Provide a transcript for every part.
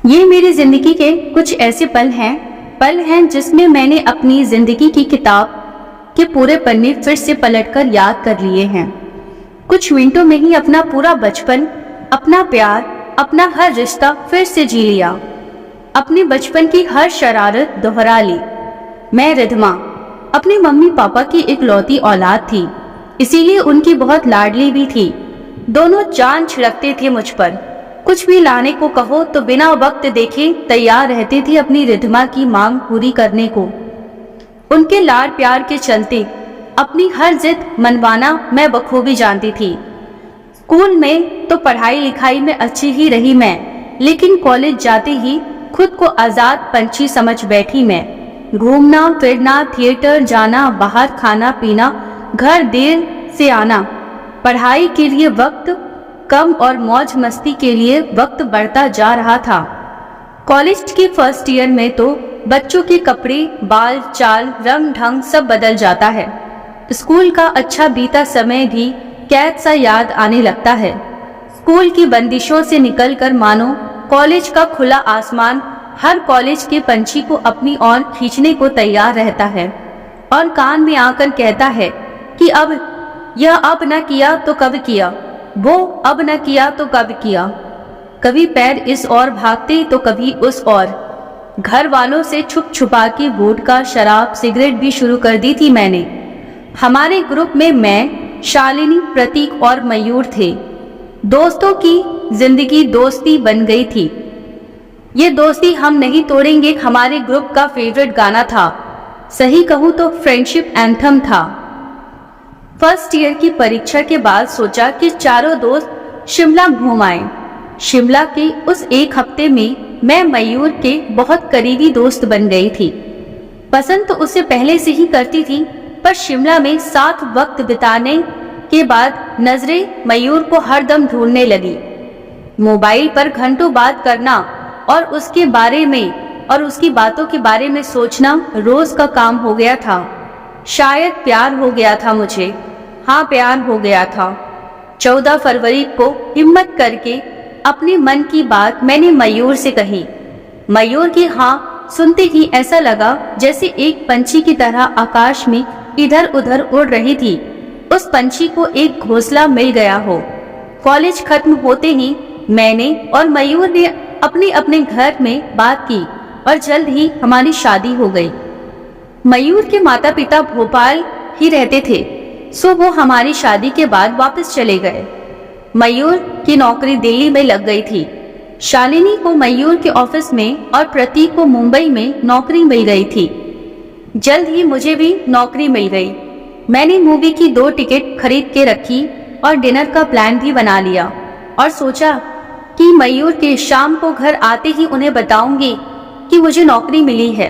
ये मेरी जिंदगी के कुछ ऐसे पल हैं जिसमें मैंने अपनी जिंदगी की किताब के पूरे पन्ने फिर से पलटकर याद कर लिए हैं। कुछ मिनटों में ही अपना पूरा बचपन, अपना प्यार, अपना हर रिश्ता फिर से जी लिया। अपने बचपन की हर शरारत दोहरा ली। मैं रिधमा अपने मम्मी पापा की इकलौती औलाद थी, इसीलिए उनकी बहुत लाडली भी थी। दोनों जान छिड़कते थे मुझ पर। कुछ भी लाने को कहो तो बिना वक्त देखे तैयार रहती थी अपनी रिधमा की मांग पूरी करने को। उनके लाड प्यार के चलते अपनी हर जिद मनवाना मैं बखूबी जानती थी। स्कूल में तो पढ़ाई लिखाई में अच्छी ही रही मैं, लेकिन कॉलेज जाते ही खुद को आजाद पंछी समझ बैठी मैं। घूमना फिरना, थिएटर जाना, बाहर खाना पीना, घर देर से आना, पढ़ाई के लिए वक्त कम और मौज मस्ती के लिए वक्त बढ़ता जा रहा था। कॉलेज के फर्स्ट ईयर में तो बच्चों के कपड़े, बाल, चाल, रंग ढंग सब बदल जाता है। स्कूल का अच्छा बीता समय भी कैद सा याद आने लगता है। स्कूल की बंदिशों से निकलकर मानो कॉलेज का खुला आसमान हर कॉलेज के पंछी को अपनी ओर खींचने को तैयार रहता है और कान में आकर कहता है कि अब यह अब न किया तो कब किया, वो अब न किया तो कब किया। कभी पैर इस ओर भागते तो कभी उस ओर। घर वालों से छुप छुपा के वोडका, शराब, सिगरेट भी शुरू कर दी थी मैंने। हमारे ग्रुप में मैं, शालिनी, प्रतीक और मयूर थे। दोस्तों की जिंदगी दोस्ती बन गई थी। ये दोस्ती हम नहीं तोड़ेंगे हमारे ग्रुप का फेवरेट गाना था। सही कहूँ तो फ्रेंडशिप एंथम था। फर्स्ट ईयर की परीक्षा के बाद सोचा कि चारों दोस्त शिमला घूम आए। शिमला के उस एक हफ्ते में मैं मयूर के बहुत करीबी दोस्त बन गई थी। पसंद तो उसे पहले से ही करती थी, पर शिमला में साथ वक्त बिताने के बाद नजरें मयूर को हरदम ढूंढने लगी। मोबाइल पर घंटों बात करना और उसके बारे में और उसकी बातों के बारे में सोचना रोज का काम हो गया था। शायद प्यार हो गया था मुझे। हाँ, प्यार हो गया था। 14 फरवरी को हिम्मत करके अपने मन की बात मैंने मयूर से कही। मयूर की हाँ सुनते ही ऐसा लगा जैसे एक पंछी की तरह आकाश में इधर उधर उड़ रही थी। उस पंछी को एक घोंसला मिल गया हो। कॉलेज खत्म होते ही मैंने और मयूर ने अपने अपने घर में बात की और जल्द ही हमारी शादी हो गई। मयूर के माता पिता भोपाल ही रहते थे, सो वो हमारी शादी के बाद वापस चले गए। मयूर की नौकरी दिल्ली में लग गई थी। शालिनी को मयूर के ऑफिस में और प्रतीक को मुंबई में नौकरी मिल गई थी। जल्द ही मुझे भी नौकरी मिल गई। मैंने मूवी की 2 टिकट खरीद के रखी और डिनर का प्लान भी बना लिया और सोचा कि मयूर के शाम को घर आते ही उन्हें बताऊंगी कि मुझे नौकरी मिली है।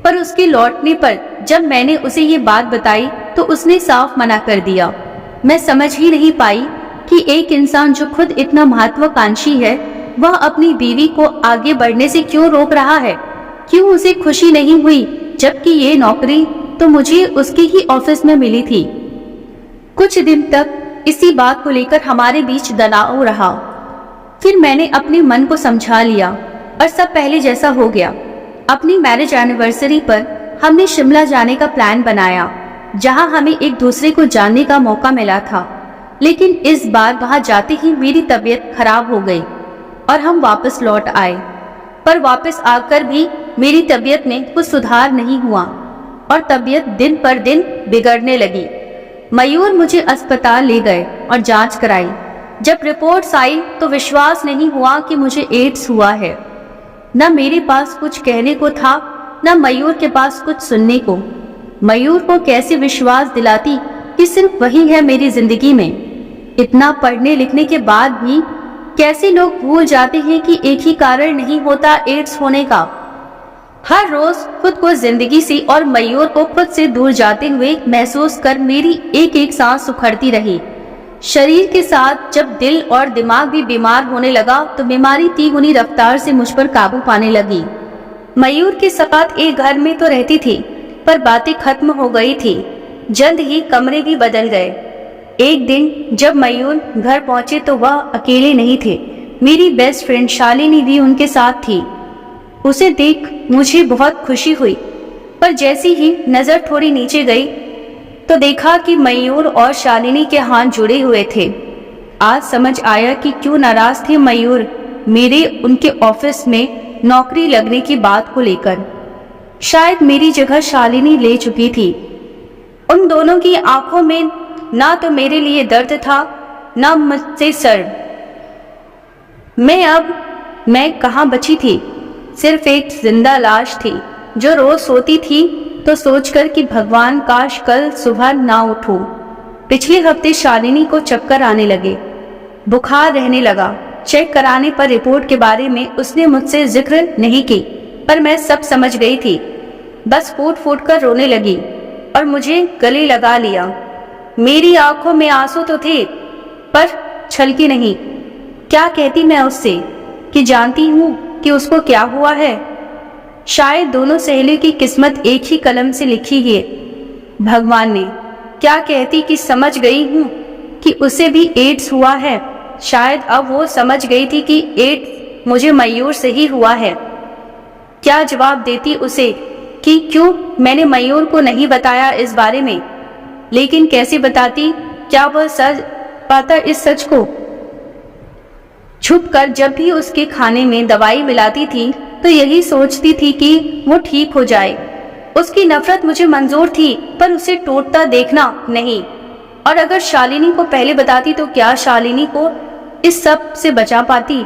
पर उसके लौटने पर जब मैंने उसे ये बात बताई तो उसने साफ मना कर दिया। मैं समझ ही नहीं पाई कि एक इंसान जो खुद इतना महत्वाकांक्षी है, वह अपनी बीवी को आगे बढ़ने से क्यों रोक रहा है। क्यों उसे खुशी नहीं हुई, जबकि ये नौकरी तो मुझे उसके ही ऑफिस में मिली थी। कुछ दिन तक इसी बात को लेकर हमारे बीच तनाव रहा। फिर मैंने अपने मन को समझा लिया और सब पहले जैसा हो गया। अपनी मैरिज एनिवर्सरी पर हमने शिमला जाने का प्लान बनाया, जहां हमें एक दूसरे को जानने का मौका मिला था। लेकिन इस बार वहां जाते ही मेरी तबीयत खराब हो गई और हम वापस लौट आए। पर वापस आकर भी मेरी तबीयत में कुछ सुधार नहीं हुआ और तबीयत दिन पर दिन बिगड़ने लगी। मयूर मुझे अस्पताल ले गए और जांच कराई। जब रिपोर्ट्स आई तो विश्वास नहीं हुआ कि मुझे एड्स हुआ है। न मेरे पास कुछ कहने को था, न मयूर के पास कुछ सुनने को। मयूर को कैसे विश्वास दिलाती कि सिर्फ वही है मेरी जिंदगी में। इतना पढ़ने लिखने के बाद भी कैसे लोग भूल जाते हैं कि एक ही कारण नहीं होता एड्स होने का। हर रोज खुद को जिंदगी से और मयूर को खुद से दूर जाते हुए महसूस कर मेरी एक एक सांस सुखड़ती रही। शरीर के साथ जब दिल और दिमाग भी बीमार होने लगा तो बीमारी तिगुनी रफ्तार से मुझ पर काबू पाने लगी। मयूर के साथ एक घर में तो रहती थी, पर बातें खत्म हो गई थी। जल्द ही कमरे भी बदल गए। एक दिन जब मयूर घर पहुंचे तो वह अकेले नहीं थे। मेरी बेस्ट फ्रेंड शालिनी भी उनके साथ थी। उसे देख मुझे बहुत खुशी हुई, पर जैसी ही नजर थोड़ी नीचे गई तो देखा कि मयूर और शालिनी के हाथ जुड़े हुए थे। आज समझ आया कि क्यों नाराज थे मयूर मेरे उनके ऑफिस में नौकरी लगने की बात को लेकर। शायद मेरी जगह शालिनी ले चुकी थी। उन दोनों की आंखों में ना तो मेरे लिए दर्द था, ना मुझसे शर्म। मैं कहाँ बची थी, सिर्फ एक जिंदा लाश थी जो रोज सोती थी तो सोचकर कि भगवान काश कल सुबह ना उठूं। पिछले हफ्ते शालिनी को चक्कर आने लगे, बुखार रहने लगा। चेक कराने पर रिपोर्ट के बारे में उसने मुझसे जिक्र नहीं की, पर मैं सब समझ गई थी। बस फूट फूट कर रोने लगी और मुझे गले लगा लिया। मेरी आंखों में आंसू तो थे पर छलकी नहीं। क्या कहती मैं उससे कि जानती हूँ कि उसको क्या हुआ है। शायद दोनों सहेलियों की किस्मत एक ही कलम से लिखी है भगवान ने। क्या कहती कि समझ गई हूँ कि उसे भी एड्स हुआ है। शायद अब वो समझ गई थी कि एड्स मुझे मयूर से ही हुआ है। क्या जवाब देती उसे कि क्यों मैंने मयूर को नहीं बताया इस बारे में। लेकिन कैसे बताती, क्या वह सच पाता इस सच को। छुपकर जब भी उसके खाने में दवाई मिलाती थी तो यही सोचती थी कि वो ठीक हो जाए। उसकी नफरत मुझे मंजूर थी, पर उसे टूटता देखना नहीं। और अगर शालिनी को पहले बताती तो क्या शालिनी को इस सब से बचा पाती।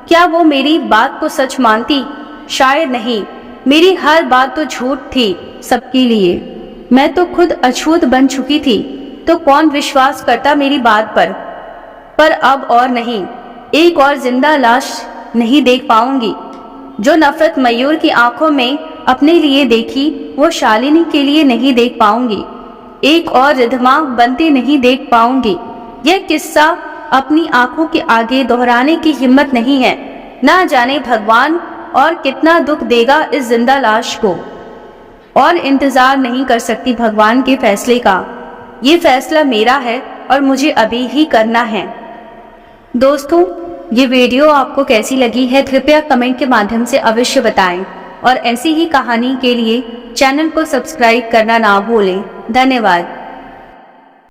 क्या वो मेरी बात को सच मानती। शायद नहीं। मेरी हर बात तो झूठ थी सबके लिए। मैं तो खुद अछूत बन चुकी थी, तो कौन विश्वास करता मेरी बात पर अब और नहीं। एक और जिंदा लाश नहीं देख पाऊंगी। जो नफरत मयूर की आंखों में अपने लिए देखी वो शालिनी के लिए नहीं देख पाऊंगी। एक और रिधमा बनते नहीं देख पाऊंगी। यह किस्सा अपनी आंखों के आगे दोहराने की हिम्मत नहीं है। ना जाने भगवान और कितना दुख देगा इस जिंदा लाश को। और इंतजार नहीं कर सकती भगवान के फैसले का। ये फैसला मेरा है और मुझे अभी ही करना है। दोस्तों, ये वीडियो आपको कैसी लगी है कृपया कमेंट के माध्यम से अवश्य बताएं और ऐसी ही कहानी के लिए चैनल को सब्सक्राइब करना ना भूलें। धन्यवाद।